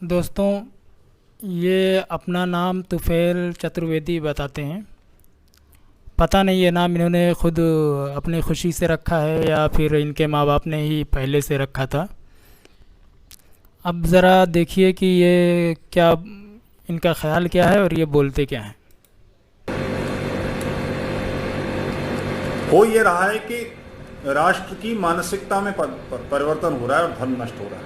दोस्तों, ये अपना नाम तुफ़ैल चतुर्वेदी बताते हैं। पता नहीं ये नाम इन्होंने खुद अपनी खुशी से रखा है या फिर इनके माँ बाप ने ही पहले से रखा था। अब ज़रा देखिए कि ये क्या, इनका ख्याल क्या है और ये बोलते क्या हैं। हो ये रहा है कि राष्ट्र की मानसिकता में परिवर्तन हो रहा है और धर्म नष्ट हो रहा है।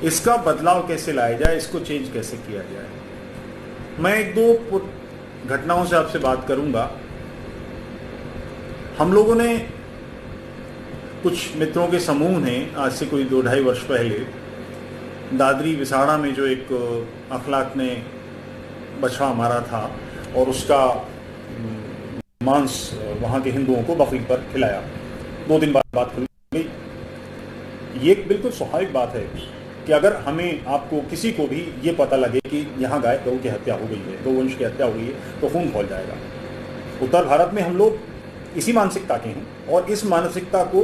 इसका बदलाव कैसे लाया जाए, इसको चेंज कैसे किया जाए। मैं एक दो घटनाओं से आपसे बात करूंगा। हम लोगों ने, कुछ मित्रों के समूह ने आज से कोई 2-2.5 वर्ष पहले दादरी विसाड़ा में जो एक अखलाक ने बछड़ा मारा था और उसका मांस वहाँ के हिंदुओं को बकरीद पर खिलाया। 2 दिन बाद बात खुल गई। ये एक बिल्कुल स्वाभाविक बात है कि अगर हमें, आपको, किसी को भी ये पता लगे कि यहाँ गाय गौ की हत्या हो गई है, गौवंश की हत्या हो गई है, तो खून खौल जाएगा। उत्तर भारत में हम लोग इसी मानसिकता के हैं और इस मानसिकता को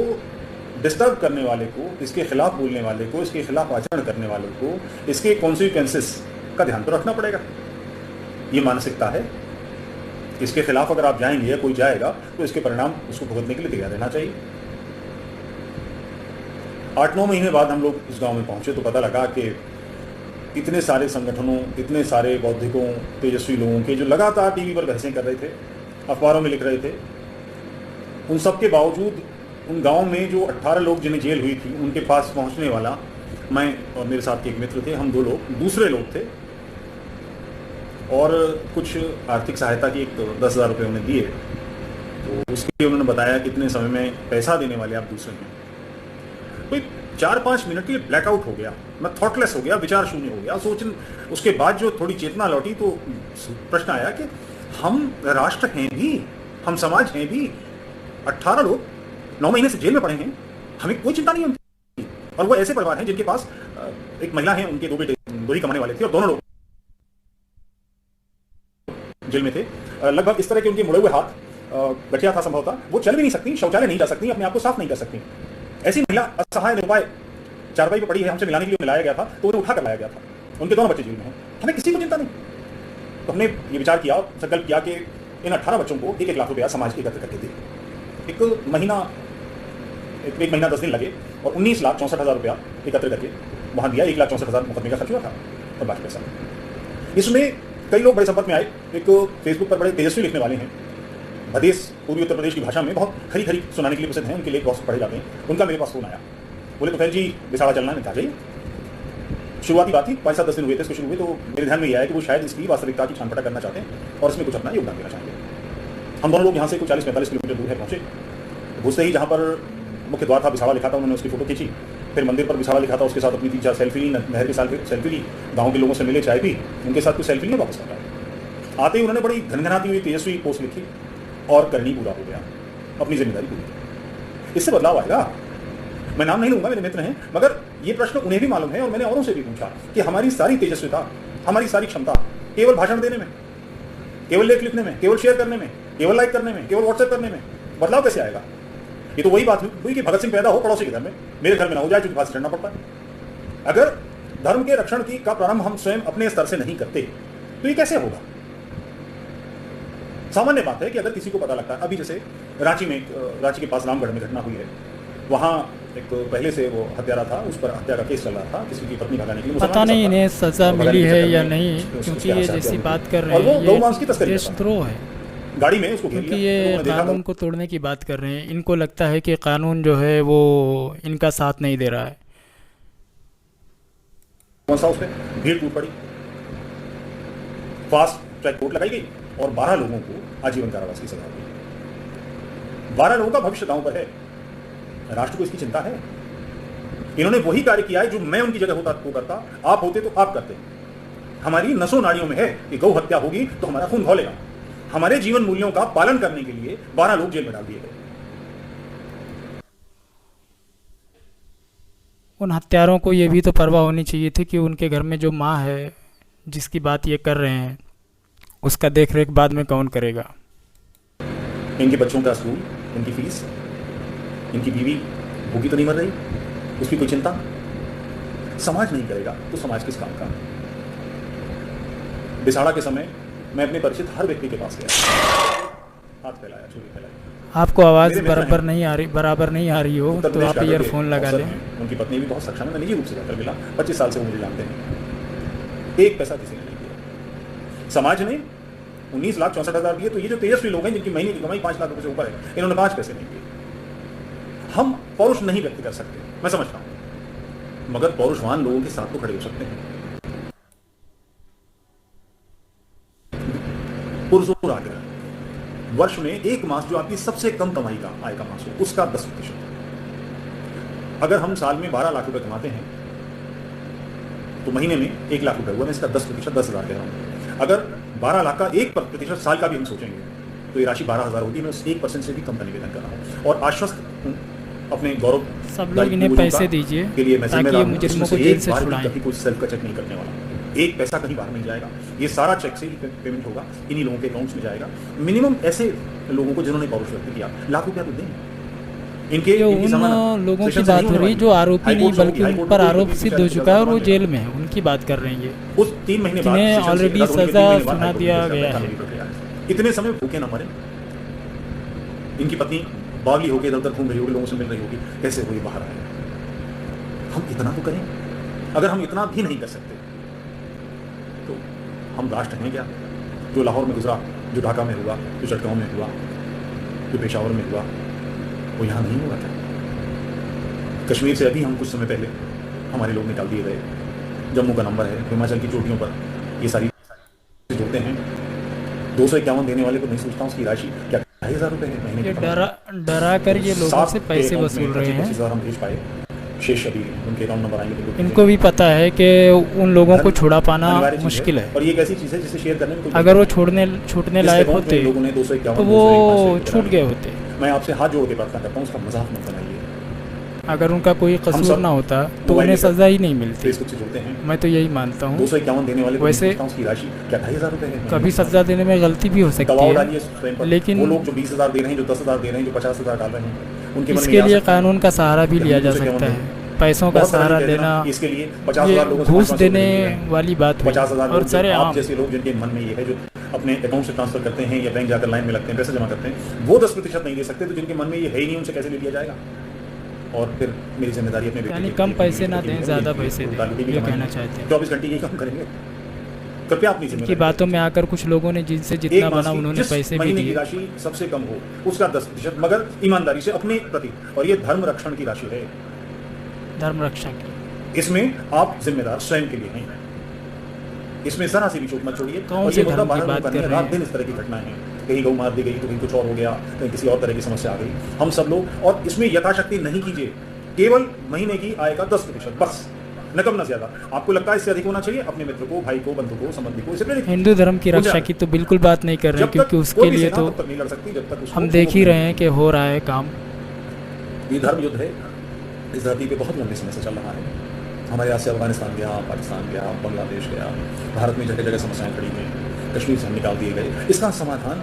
डिस्टर्ब करने वाले को, इसके खिलाफ बोलने वाले को, इसके खिलाफ आचरण करने वाले को, इसके कॉन्सिक्वेंसेस का ध्यान तो रखना पड़ेगा। ये मानसिकता है, इसके खिलाफ अगर आप जाएंगे या कोई जाएगा तो इसके परिणाम उसको भुगतने के लिए तैयार रहना चाहिए। 8-9 महीने बाद हम लोग इस गांव में पहुंचे तो पता लगा कि इतने सारे संगठनों, इतने सारे बौद्धिकों, तेजस्वी लोगों के, जो लगातार टीवी पर बहसें कर रहे थे, अखबारों में लिख रहे थे, उन सब के बावजूद उन गांव में जो 18 लोग जिन्हें जेल हुई थी, उनके पास पहुंचने वाला मैं और मेरे साथ के एक मित्र थे, हम 2 लोग, दूसरे लोग थे, और कुछ आर्थिक सहायता की, एक तो 10,000 रुपये उन्हें दिए। तो उसके लिए उन्होंने बताया कि इतने समय में पैसा देने वाले आप दूसरे हैं। तो 4-5 मिनट के लिए ब्लैकआउट हो गया, मैं थॉटलेस हो गया, विचार शून्य हो गया। उसके बाद जो थोड़ी चेतना लौटी तो प्रश्न आया कि हम राष्ट्र हैं भी, हम समाज हैं भी। 18 लोग 9 महीने से जेल में पड़े हैं, हमें कोई चिंता नहीं होती। और वो ऐसे परिवार हैं जिनके पास एक महिला है, उनके 2 बेटे, 2 ही कमाने वाले थे और दोनों लोग जेल में थे। लगभग इस तरह के उनके मुड़े हुए हाथ, गठिया था संभवतः, वो चल भी नहीं सकती, शौचालय नहीं जा सकती, अपने आप को साफ नहीं कर सकती। ऐसी महिला असहाय निरुपाय चारपाई पे पड़ी है, हमसे मिलाने के लिए मिलाया गया था तो उन्हें उठा कर लाया गया था। उनके दोनों बच्चे जेल में हैं, हमें किसी को चिंता नहीं। तो हमने ये विचार किया, संकल्प किया कि इन 18 बच्चों को 1-1 लाख रुपया समाज एकत्र करके दे। एक महीना 10 दिन लगे और 19,64,000 रुपया एकत्र करके वहाँ दिया। 1,64,000 मुकदमे का खर्च हुआ था और बाकी पैसा। इसमें कई लोग बड़े संपर्क में आए। एक फेसबुक पर बड़े तेजस्वी लिखने वाले हैं, भदेश, पूर्वी उत्तर प्रदेश की भाषा में बहुत खरी खरी सुनाने के लिए प्रसिद्ध हैं, उनके लिए बहुत पढ़े जाते हैं। उनका मेरे पास फोन आया, बोले तुफैल जी विसाड़ा चलना है, आ जाइए। शुरुआती बात थी, 5-7 दिन हुए थे इसको शुरू हुए, तो मेरे ध्यान में यह आया कि वो शायद इसकी वास्तविकता की छानपटा करना चाहते हैं और इसमें कुछ अपना योगदान देना चाहेंगे। हम दोनों लोग यहाँ से कुछ 40-45 किलोमीटर दूर है पहुँचे। घुसते ही जहाँ पर मुख्य द्वार था, विसाड़ा लिखा था, उन्होंने उसकी फोटो खींची। फिर मंदिर पर विसाड़ा लिखा था, उसके साथ अपनी 3-4 सेल्फी ली, नहर के साथ सेल्फी ली, गाँव के लोगों से मिले, चाय पी, उनके साथ कुछ सेल्फी लिए वापस आ गए। आते ही उन्होंने बड़ी घनघनाती हुई तेजस्वी पोस्ट लिखी और करनी पूरा हो गया, अपनी जिम्मेदारी पूरी। इससे बदलाव आएगा। मैं नाम नहीं लूंगा, मेरे मित्र हैं, मगर ये प्रश्न उन्हें भी मालूम है और मैंने औरों से भी पूछा कि हमारी सारी तेजस्विता, हमारी सारी क्षमता केवल भाषण देने में, केवल लेख लिखने में, केवल शेयर करने में, केवल लाइक करने में, केवल व्हाट्सएप करने में बदलाव कैसे आएगा। ये तो वही बात हुई कि भगत सिंह पैदा हो पड़ोसी के घर में, मेरे घर में ना हो जाए, क्योंकि भाषण चढ़ना पड़ता है। अगर धर्म के रक्षण की का प्रारंभ हम स्वयं अपने स्तर से नहीं करते तो ये कैसे होगा। सामान्य बात है कि अगर किसी को पता लगता है, अभी जैसे रांची के पास रामगढ़ में घटना हुई है, वहाँ एक पहले से वो हत्यारा था, उस पर हत्या का केस चल रहा था, किसी की पत्नी भगाने के लिए। पता नहीं इन्हें सज़ा मिली है या नहीं, क्योंकि ये जैसी बात कर रहे हैं ये देशद्रोह है, गाड़ी में उसको क्योंकि ये कानून को तोड़ने की बात कर रहे हैं। इनको लगता है कि कानून जो है वो इनका साथ नहीं दे रहा है। कौन सा, उसमें भीड़ टूट पड़ी, फास्ट ट्रैक कोर्ट लगाई गई और 12 लोगों को आजीवन कारावास की सजा हुई। 12 लोगों का भविष्य दांव पर है। राष्ट्र को इसकी चिंता है। इन्होंने वही कार्य किया है जो मैं उनकी जगह होता तो करता, आप होते तो आप करते। हमारी नसों नाड़ियों में है कि गौ हत्या होगी तो हमारा खून खौलेगा। हमारे जीवन मूल्यों का पालन करने के लिए 12 लोग जेल में डाल दिए गए। उन हत्यारों को ये भी तो परवाह होनी चाहिए थी कि उनके घर में जो माँ है जिसकी बात ये कर रहे हैं, उसका देख रेख बाद में कौन करेगा। इनके बच्चों का स्कूल, इनकी फीस, इनकी बीवी भूखी तो नहीं मर रही, उसकी कोई चिंता। समाज नहीं करेगा तो समाज किस काम का? बिसाड़ा के समय मैं अपने परिचित हर व्यक्ति के पास गया, हाथ फैलाया, छुरी फैलाई। आपको आवाज़ मेरे मित्र बराबर हैं, नहीं आ रही, बराबर नहीं आ रही हो उत्तर तो प्रदेश आप जाकर के ईयरफोन लगा अफसर लें। हैं, उनकी पत्नी भी बहुत सक्षम है, मैं निजी रूप से जाकर मिला, 25 साल से वो मुझे जानते हैं। एक पैसा किसी ने नहीं दिया। समाज ने 19,64,000 दिए, तो ये जो तेजस्वी लोग हैं जिनकी महीने की कमाई 5 लाख रुपए से ऊपर है, इन्होंने 5 पैसे नहीं दिए। हम पौरुष नहीं व्यक्त कर सकते, मैं समझता हूं, मगर पौरुषवान लोगों के साथ तो खड़े हो सकते हैं। पुरजोर आग्रह, वर्ष में 1 मास जो आपकी सबसे कम कमाई का आय का मास हो, उसका 10%। अगर हम साल में 12 लाख रुपए कमाते हैं तो महीने में 1 लाख रुपए हुआ, मैं इसका 10%, 10,000 कह रहा हूं। अगर 12 लाख का 1% साल का भी हम सोचेंगे तो ये राशि 12,000 होगी। मैं उस 1% से भी कम का निवेदन कर रहा हूं और आश्वस्त हूं अपने गौरव सब लोग इन्हें पैसे दीजिए के लिए। मैं ताकि ये जिम्मेदार हूं, मुजरिमों इसमें को से जेल एक से बार भी छुड़ाएं। कभी कोई सेल्फ का चेक नहीं करने वाला, 1 पैसा कहीं बाहर नहीं जाएगा, ये सारा चेक से ही पेमेंट होगा, इन्हीं लोगों के अकाउंट्स में जाएगा। मिनिमम ऐसे लोगों को जिन्होंने पौरुष व्यक्त किया, लाख रुपया तो दें। इनके जो इनकी उन जमानत लोगों की सेशन से बात नहीं हो होने रही वाली। जो आरोपी हाई नहीं कोर्ट से बल्कि होगी, हाई उन कोर्ट पर में आरोप कोई सिद्ध भी हो चुका है और वो जज जेल में है, उनकी बात कर रहे हैं ये। उस 3 महीने बाद जिन्हें सेशन से ऑलरेडी सीधा होने के 3 सजा महीने बाद सुना हाई कोर्ट में दिया केस गया करता है। है, प्रक्रिया है। इतने समय भूखे ना मरे। इनकी पत्नी बावली होकर इधर उधर घूम रही होगी, लोगों से मिल रही होगी, कैसे वो ये बाहर आए? हम इतना तो करें। अगर हम इतना भी नहीं कर सकते तो हम राष्ट्र हैं क्या? जो लाहौर में गुजरा, जो ढाका में हुआ, जो चटगांव में हुआ, जो पेशावर में हुआ, वो यहाँ नहीं हुआ था। कश्मीर से अभी हम कुछ समय पहले हमारे लोग निकाल दिए गए, जम्मू का नंबर है, हिमाचल की चोटियों पर ये सारी जोड़ते हैं। 251 देने वाले को नहीं सोचता उसकी राशि क्या 2,500 रुपए है महीने ये की। डरा कर ये लोगों से पैसे वसूल रहे हैं। 25,000 हम भेज पाए, शेष अभी उनके अकाउंट नंबर आएंगे तो इनको भी पता है कि उन लोगों को छुड़ा पाना अनिवार्य चीज़ मुश्किल है। और ये एक ऐसी चीज़ है जिसे शेयर करने में कोई अगर वो छूटने लायक होते लोगों ने 251 तो वो छूट गए होते। मैं आपसे हाथ जोड़ के प्रार्थना करता हूँ, उसका मजाक मत बनाइए। अगर उनका कोई कसूर ना होता तो उन्हें सजा ही नहीं मिलती। फेसबुक से जुड़ते हैं, मैं तो यही मानता हूँ। 251 देने वाले को वैसे पूछता हूं उसकी राशि क्या 2,500 रुपए है? कभी सजा देने में गलती भी हो सकती दबाव है, डालिए स्वयं पर। लेकिन वो लोग जो 20,000 दे रहे हैं, जो 10,000 दे रहे हैं, जो 50,000 डाल रहे हैं, उनके मन में इसके ये आ लिए सकता है, कानून का सहारा भी लिया जा मुझे क्या सकता मतलब है। पैसों का बहुत सारे सहारा कहते हैं लेना ना, इसके लिए ये 50,000 लोगों से घूस 500 देने रुपए ले वाली बात हुई 50,000 और लोग सरे आप आम। जैसे लोग जिनके मन में ये है, जो अपने अकाउंट से ट्रांसफर करते हैं या बैंक जाकर लाइन में लगते हैं, पैसे जमा करते हैं, वो 10% नहीं दे सकते, तो जिनके मन में ये है ही नहीं, उनसे कैसे ले लिया जाएगा? और फिर मेरी जिम्मेदारी अपने यानी कम पैसे ना दें, ज़्यादा पैसे दें, ये कहना चाहते हैं। 24 घंटे यही काम करेंगे। कृपया अपनी की जिम्मेदारी बातों में आकर कुछ लोगों ने जिनसे जितना बना उन्होंने पैसे भी महीने की दिए। राशि सबसे कम हो उसका 10%, मगर ईमानदारी से अपने प्रति, और ये धर्म रक्षण की राशि है, धर्म रक्षा की। इसमें आप जिम्मेदार स्वयं के लिए हैं। इसमें जरा सी भी चूक मत छोड़िए। कौन और से ये मुद्दा धर्म की बाहर बात लोग कर रहे रात हैं? दिन इस तरह की घटनाएं हैं, कहीं गौ मार दी गई तो कहीं कुछ और हो गया, कहीं किसी और तरह की समस्या आ गई। हम सब लोग, और इसमें यथाशक्ति नहीं कीजिए, केवल महीने की आय का 10%, बस, न कम न ज्यादा। आपको लगता है इससे अधिक होना चाहिए, अपने मित्र को, भाई को, बंधु को, संबंधी को इसे प्रेरित हिंदू धर्म की रक्षा की तो बिल्कुल बात नहीं कर रहे हैं, क्योंकि उसके लिए तो तब तक नहीं लड़ सकती जब तक उसको हम देख ही रहे हैं कि हो रहा है काम। ये धर्म युद्ध है, इस धरती पे बहुत लंबे समय से चल रहा है। हमारे यहाँ से अफगानिस्तान गया, पाकिस्तान गया, बांग्लादेश गया, भारत में जगह जगह समस्याएं खड़ी हैं, कश्मीर से हम निकाल दिए गए। इसका समाधान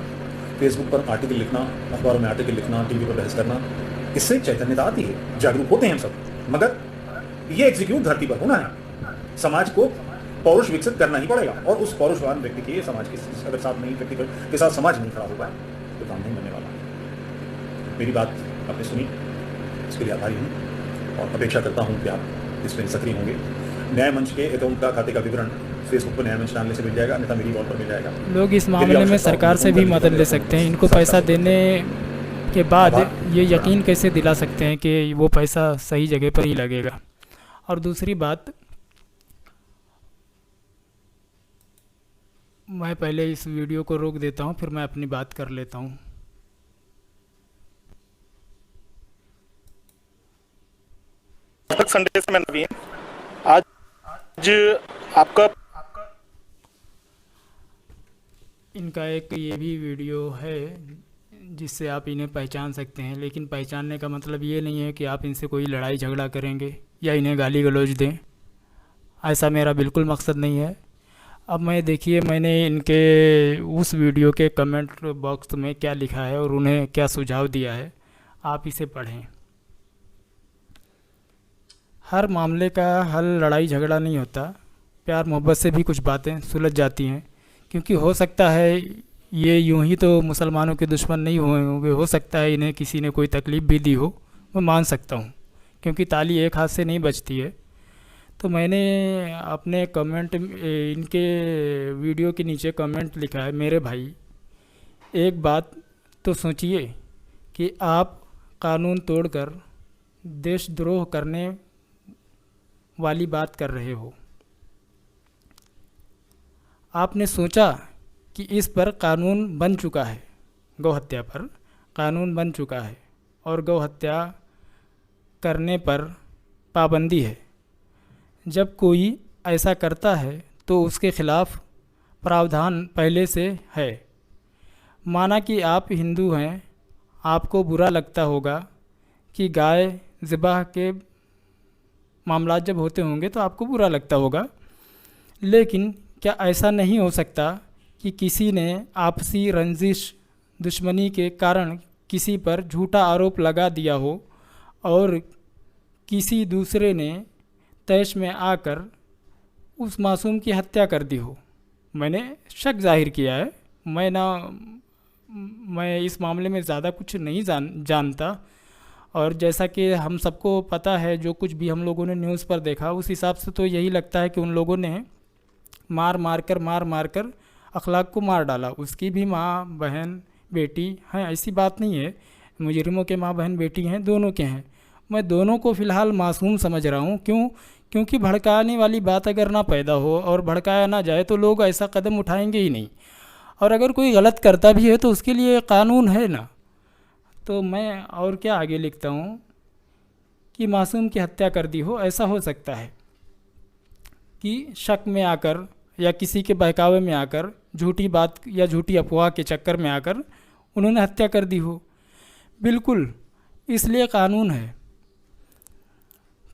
फेसबुक पर आर्टिकल लिखना, अखबारों में आर्टिकल लिखना, टीवी पर बहस करना, इससे चैतन्यता आती है, जागरूक होते हैं हम सब, मगर ये एग्जीक्यूट धरती पर होना है। समाज को पौरुष विकसित करना ही पड़ेगा, और उस पौरुषवान व्यक्ति के समाज के अगर साथ नहीं, व्यक्ति के साथ समाज नहीं खड़ा होगा तो काम नहीं बनने वाला। मेरी बात आपने सुनी, इसके लिए आभारी हूँ और अपेक्षा करता हूँ कि आप इसमें सक्रिय होंगे। न्याय मंच के अकाउंट का, खाते का विवरण फेसबुक पर न्याय मंच डालने से मिल जाएगा, अन्यथा मेरी वॉल पर मिल जाएगा। लोग इस मामले में सरकार से भी मदद ले सकते हैं। इनको पैसा देने के बाद ये यकीन कैसे दिला सकते हैं कि वो पैसा सही जगह पर ही लगेगा? और दूसरी बात, मैं पहले इस वीडियो को रोक देता हूँ, फिर मैं अपनी बात कर लेता हूँ। संडे से मैं नवीन, आज आपका इनका एक ये भी वीडियो है जिससे आप इन्हें पहचान सकते हैं, लेकिन पहचानने का मतलब ये नहीं है कि आप इनसे कोई लड़ाई झगड़ा करेंगे या इन्हें गाली गलौज दें। ऐसा मेरा बिल्कुल मकसद नहीं है। अब मैं देखिए, मैंने इनके उस वीडियो के कमेंट बॉक्स में क्या लिखा है और उन्हें क्या सुझाव दिया है, आप इसे पढ़ें। हर मामले का हल लड़ाई झगड़ा नहीं होता, प्यार मोहब्बत से भी कुछ बातें सुलझ जाती हैं। क्योंकि हो सकता है ये यूं ही तो मुसलमानों के दुश्मन नहीं हुए होंगे, हो सकता है इन्हें किसी ने कोई तकलीफ़ भी दी हो, मैं मान सकता हूँ, क्योंकि ताली एक हाथ से नहीं बजती है। तो मैंने अपने कमेंट इनके वीडियो के नीचे कमेंट लिखा है, मेरे भाई एक बात तो सोचिए कि आप कानून तोड़कर देशद्रोह करने वाली बात कर रहे हो। आपने सोचा कि इस पर कानून बन चुका है, गौहत्या पर कानून बन चुका है और गौहत्या करने पर पाबंदी है। जब कोई ऐसा करता है तो उसके खिलाफ प्रावधान पहले से है। माना कि आप हिंदू हैं, आपको बुरा लगता होगा कि गाय ज़िबाह के मामला जब होते होंगे तो आपको बुरा लगता होगा, लेकिन क्या ऐसा नहीं हो सकता कि किसी ने आपसी रंजिश दुश्मनी के कारण किसी पर झूठा आरोप लगा दिया हो और किसी दूसरे ने तैश में आकर उस मासूम की हत्या कर दी हो? मैंने शक जाहिर किया है। मैं इस मामले में ज़्यादा कुछ नहीं जानता, और जैसा कि हम सबको पता है, जो कुछ भी हम लोगों ने न्यूज़ पर देखा उस हिसाब से तो यही लगता है कि उन लोगों ने मार मार कर अखलाक को मार डाला। उसकी भी माँ बहन बेटी हैं, ऐसी बात नहीं है, मुजरिमों के माँ बहन बेटी हैं, दोनों के हैं। मैं दोनों को फ़िलहाल मासूम समझ रहा हूँ। क्यों? क्योंकि भड़काने वाली बात अगर ना पैदा हो और भड़काया ना जाए तो लोग ऐसा कदम उठाएंगे ही नहीं। और अगर कोई गलत करता भी है तो उसके लिए कानून है ना। तो मैं और क्या आगे लिखता हूँ कि मासूम की हत्या कर दी हो, ऐसा हो सकता है कि शक में आकर या किसी के बहकावे में आकर, झूठी बात या झूठी अफवाह के चक्कर में आकर उन्होंने हत्या कर दी हो। बिल्कुल, इसलिए कानून है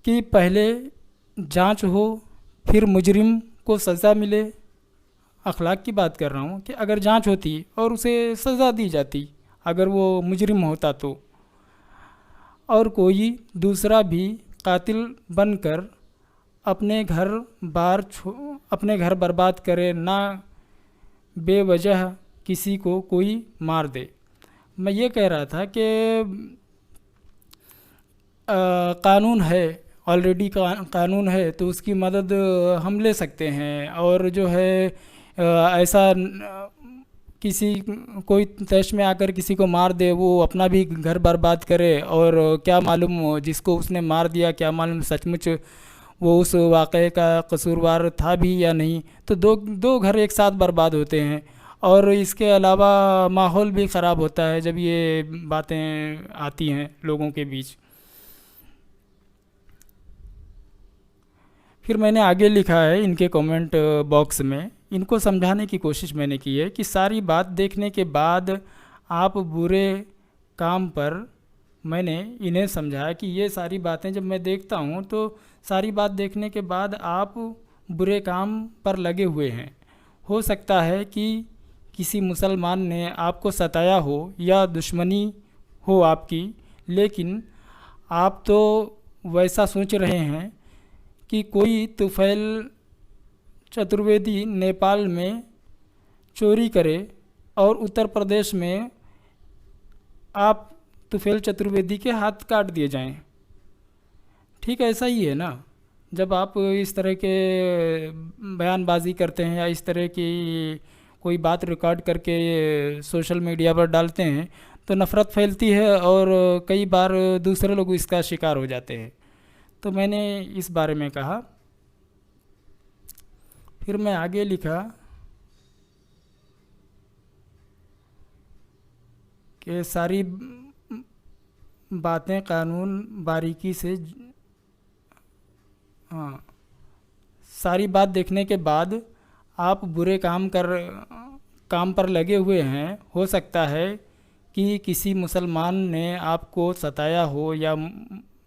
कि पहले जांच हो, फिर मुजरिम को सज़ा मिले। अखलाक की बात कर रहा हूँ कि अगर जांच होती और उसे सज़ा दी जाती अगर वो मुजरिम होता तो, और कोई दूसरा भी कातिल बनकर अपने घर बर्बाद करे ना, बेवजह किसी को कोई मार दे। मैं ये कह रहा था कि कानून है, ऑलरेडी कानून है, तो उसकी मदद हम ले सकते हैं। और जो है ऐसा किसी कोई तैश में आकर किसी को मार दे, वो अपना भी घर बर्बाद करे, और क्या मालूम जिसको उसने मार दिया क्या मालूम सचमुच वो उस वाक़े का कसूरवार था भी या नहीं। तो दो घर एक साथ बर्बाद होते हैं। और इसके अलावा माहौल भी ख़राब होता है जब ये बातें आती हैं लोगों के बीच। फिर मैंने आगे लिखा है इनके कमेंट बॉक्स में, इनको समझाने की कोशिश मैंने की है कि सारी बात देखने के बाद आप बुरे काम पर, मैंने इन्हें समझाया कि ये सारी बातें जब मैं देखता हूँ तो सारी बात देखने के बाद आप बुरे काम पर लगे हुए हैं। हो सकता है कि किसी मुसलमान ने आपको सताया हो या दुश्मनी हो आपकी, लेकिन आप तो वैसा सोच रहे हैं कि कोई तुफैल चतुर्वेदी नेपाल में चोरी करे और उत्तर प्रदेश में आप तुफैल चतुर्वेदी के हाथ काट दिए जाएं। ठीक ऐसा ही है ना। जब आप इस तरह के बयानबाजी करते हैं या इस तरह की कोई बात रिकॉर्ड करके सोशल मीडिया पर डालते हैं तो नफ़रत फैलती है और कई बार दूसरे लोग इसका शिकार हो जाते हैं। तो मैंने इस बारे में कहा। फिर मैं आगे लिखा कि सारी बातें कानून बारीकी से, हाँ, सारी बात देखने के बाद आप बुरे काम पर लगे हुए हैं। हो सकता है कि किसी मुसलमान ने आपको सताया हो या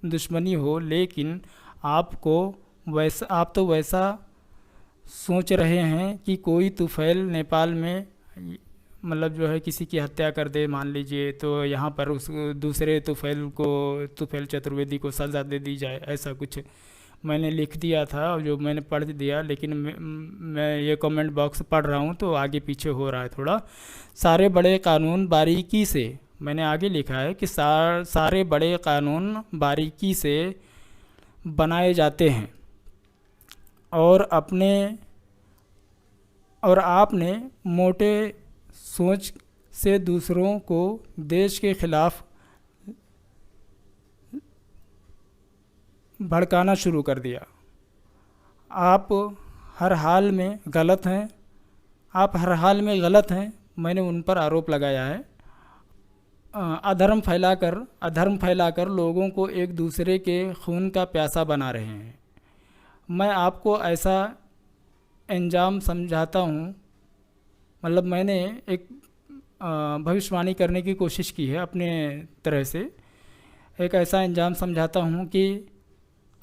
दुश्मनी हो, लेकिन आप तो वैसा सोच रहे हैं कि कोई तुफैल नेपाल में मतलब जो है किसी की हत्या कर दे मान लीजिए, तो यहाँ पर उस दूसरे तुफैल चतुर्वेदी को सज़ा दे दी जाए, ऐसा कुछ मैंने लिख दिया था और जो मैंने पढ़ दिया, लेकिन मैं ये कमेंट बॉक्स पढ़ रहा हूँ तो आगे पीछे हो रहा है थोड़ा। सारे बड़े कानून बारीकी से, मैंने आगे लिखा है कि सारे बड़े कानून बारीकी से बनाए जाते हैं और आपने मोटे सोच से दूसरों को देश के खिलाफ भड़काना शुरू कर दिया। आप हर हाल में गलत हैं, आप हर हाल में गलत हैं, मैंने उन पर आरोप लगाया है। अधर्म फैलाकर लोगों को एक दूसरे के खून का प्यासा बना रहे हैं। मैं आपको ऐसा अंजाम समझाता हूँ, मतलब मैंने एक भविष्यवाणी करने की कोशिश की है अपने तरह से। एक ऐसा अंजाम समझाता हूँ कि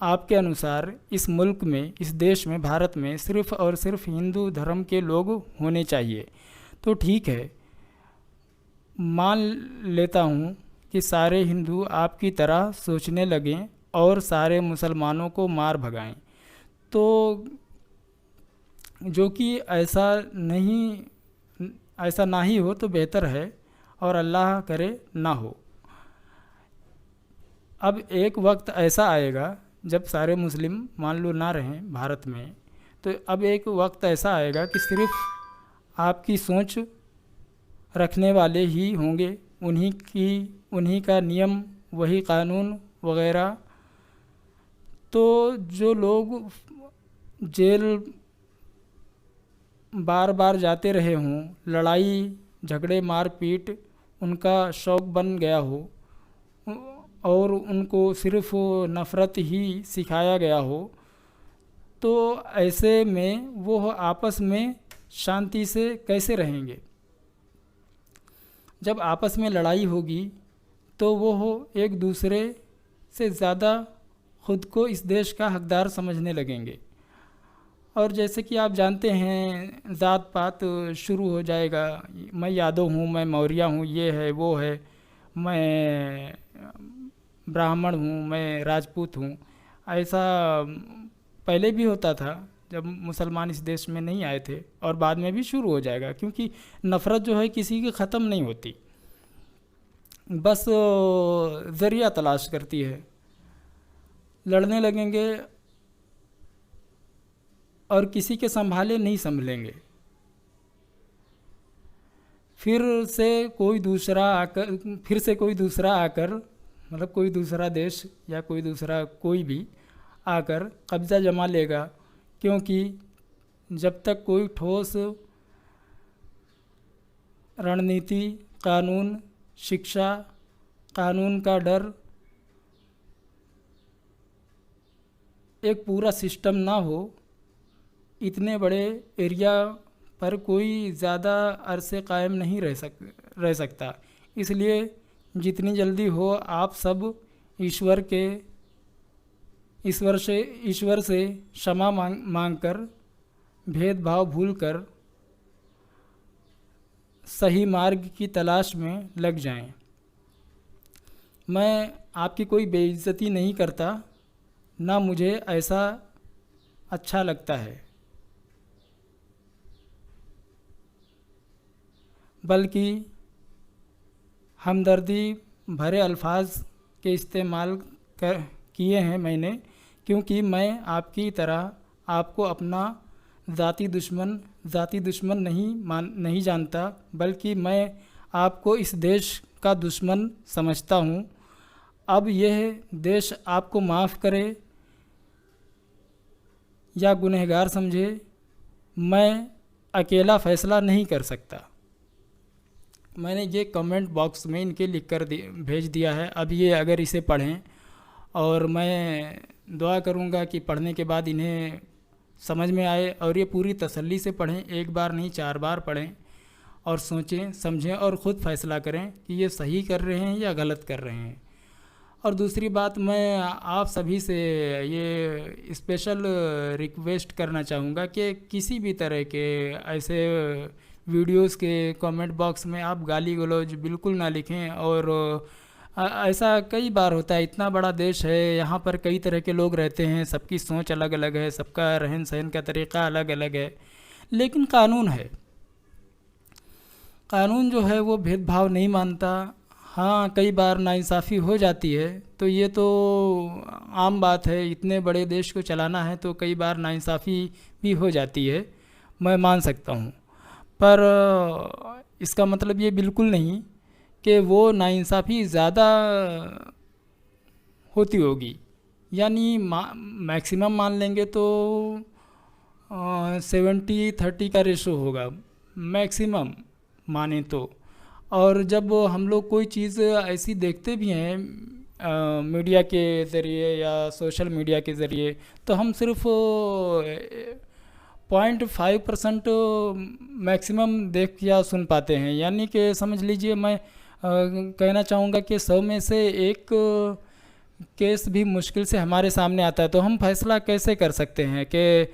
आपके अनुसार इस मुल्क में, इस देश में, भारत में सिर्फ़ और सिर्फ हिंदू धर्म के लोग होने चाहिए। तो ठीक है, मान लेता हूँ कि सारे हिंदू आपकी तरह सोचने लगें और सारे मुसलमानों को मार भगाएं, तो जो कि ऐसा ना ही हो तो बेहतर है, और अल्लाह करे ना हो। अब एक वक्त ऐसा आएगा जब सारे मुस्लिम मान लो ना रहें भारत में, तो अब एक वक्त ऐसा आएगा कि सिर्फ आपकी सोच रखने वाले ही होंगे, उन्हीं का नियम, वही कानून वगैरह। तो जो लोग जेल बार बार जाते रहे हों, लड़ाई झगड़े मारपीट उनका शौक़ बन गया हो और उनको सिर्फ़ नफ़रत ही सिखाया गया हो, तो ऐसे में वो आपस में शांति से कैसे रहेंगे? जब आपस में लड़ाई होगी तो वो एक दूसरे से ज़्यादा ख़ुद को इस देश का हकदार समझने लगेंगे। और जैसे कि आप जानते हैं, ज़ात पात शुरू हो जाएगा, मैं यादव हूँ, मैं मौर्य हूँ, ये है वो है, मैं ब्राह्मण हूँ, मैं राजपूत हूँ। ऐसा पहले भी होता था जब मुसलमान इस देश में नहीं आए थे, और बाद में भी शुरू हो जाएगा, क्योंकि नफ़रत जो है किसी की ख़त्म नहीं होती, बस ज़रिया तलाश करती है। लड़ने लगेंगे और किसी के संभाले नहीं संभलेंगे। फिर से कोई दूसरा आकर मतलब कोई दूसरा देश या कोई दूसरा कोई भी आकर कब्ज़ा जमा लेगा, क्योंकि जब तक कोई ठोस रणनीति, कानून, शिक्षा, कानून का डर, एक पूरा सिस्टम ना हो, इतने बड़े एरिया पर कोई ज़्यादा अरसे कायम नहीं रह सकता। इसलिए जितनी जल्दी हो आप सब ईश्वर से क्षमा मांगकर, भेदभाव भूलकर सही मार्ग की तलाश में लग जाएं। मैं आपकी कोई बेइज्जती नहीं करता, ना मुझे ऐसा अच्छा लगता है, बल्कि हमदर्दी भरे अल्फाज के इस्तेमाल किए हैं मैंने, क्योंकि मैं आपकी तरह आपको अपना ज़ाती दुश्मन नहीं जानता, बल्कि मैं आपको इस देश का दुश्मन समझता हूँ। अब यह देश आपको माफ़ करे या गुनहगार समझे, मैं अकेला फ़ैसला नहीं कर सकता। मैंने ये कमेंट बॉक्स में इनके लिख कर भेज दिया है। अब ये अगर इसे पढ़ें, और मैं दुआ करूँगा कि पढ़ने के बाद इन्हें समझ में आए, और ये पूरी तसल्ली से पढ़ें, एक बार नहीं 4 बार पढ़ें, और सोचें समझें और ख़ुद फ़ैसला करें कि ये सही कर रहे हैं या गलत कर रहे हैं। और दूसरी बात, मैं आप सभी से ये स्पेशल रिक्वेस्ट करना चाहूँगा कि किसी भी तरह के ऐसे वीडियोस के कमेंट बॉक्स में आप गाली गलौज बिल्कुल ना लिखें, और ऐसा कई बार होता है, इतना बड़ा देश है, यहाँ पर कई तरह के लोग रहते हैं, सबकी सोच अलग अलग है, सबका रहन सहन का तरीक़ा अलग अलग है, लेकिन कानून है। कानून जो है वो भेदभाव नहीं मानता। हाँ, कई बार नाइंसाफ़ी हो जाती है, तो ये तो आम बात है, इतने बड़े देश को चलाना है तो कई बार नाइंसाफ़ी भी हो जाती है, मैं मान सकता हूँ। पर इसका मतलब ये बिल्कुल नहीं कि वो नाइंसाफ़ी ज़्यादा होती होगी, यानी मैक्सिमम मान लेंगे तो 70-30 का रेशो होगा मैक्सिमम माने तो। और जब हम लोग कोई चीज़ ऐसी देखते भी हैं मीडिया के ज़रिए या सोशल मीडिया के ज़रिए, तो हम सिर्फ 0.5% मैक्सिमम देख या सुन पाते हैं। यानी कि समझ लीजिए, मैं कहना चाहूँगा कि 100 में से एक केस भी मुश्किल से हमारे सामने आता है, तो हम फैसला कैसे कर सकते हैं कि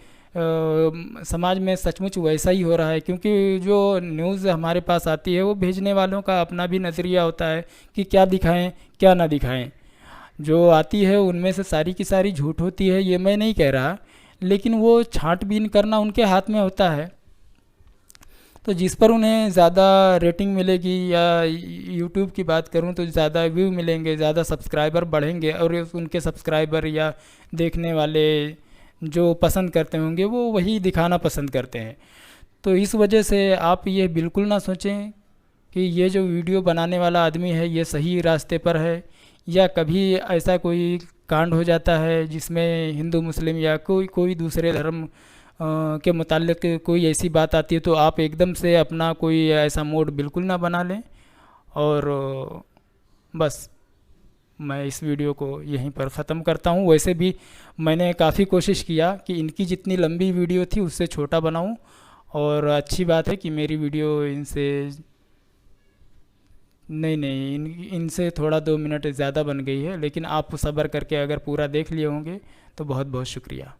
समाज में सचमुच वैसा ही हो रहा है? क्योंकि जो न्यूज़ हमारे पास आती है वो भेजने वालों का अपना भी नज़रिया होता है कि क्या दिखाएं क्या ना दिखाएं। जो आती है उनमें से सारी की सारी झूठ होती है, ये मैं नहीं कह रहा, लेकिन वो छांटबीन करना उनके हाथ में होता है। तो जिस पर उन्हें ज़्यादा रेटिंग मिलेगी, या यूट्यूब की बात करूं तो ज़्यादा व्यू मिलेंगे, ज़्यादा सब्सक्राइबर बढ़ेंगे, और उनके सब्सक्राइबर या देखने वाले जो पसंद करते होंगे वो वही दिखाना पसंद करते हैं। तो इस वजह से आप ये बिल्कुल ना सोचें कि ये जो वीडियो बनाने वाला आदमी है ये सही रास्ते पर है, या कभी ऐसा कोई कांड हो जाता है जिसमें हिंदू मुस्लिम या कोई दूसरे धर्म के मुताल्लिक़ कोई ऐसी बात आती है, तो आप एकदम से अपना कोई ऐसा मोड बिल्कुल ना बना लें। और बस मैं इस वीडियो को यहीं पर ख़त्म करता हूँ। वैसे भी मैंने काफ़ी कोशिश किया कि इनकी जितनी लंबी वीडियो थी उससे छोटा बनाऊँ, और अच्छी बात है कि मेरी वीडियो इनसे इनसे थोड़ा 2 मिनट ज़्यादा बन गई है, लेकिन आप सब्र करके अगर पूरा देख लिए होंगे तो बहुत बहुत शुक्रिया।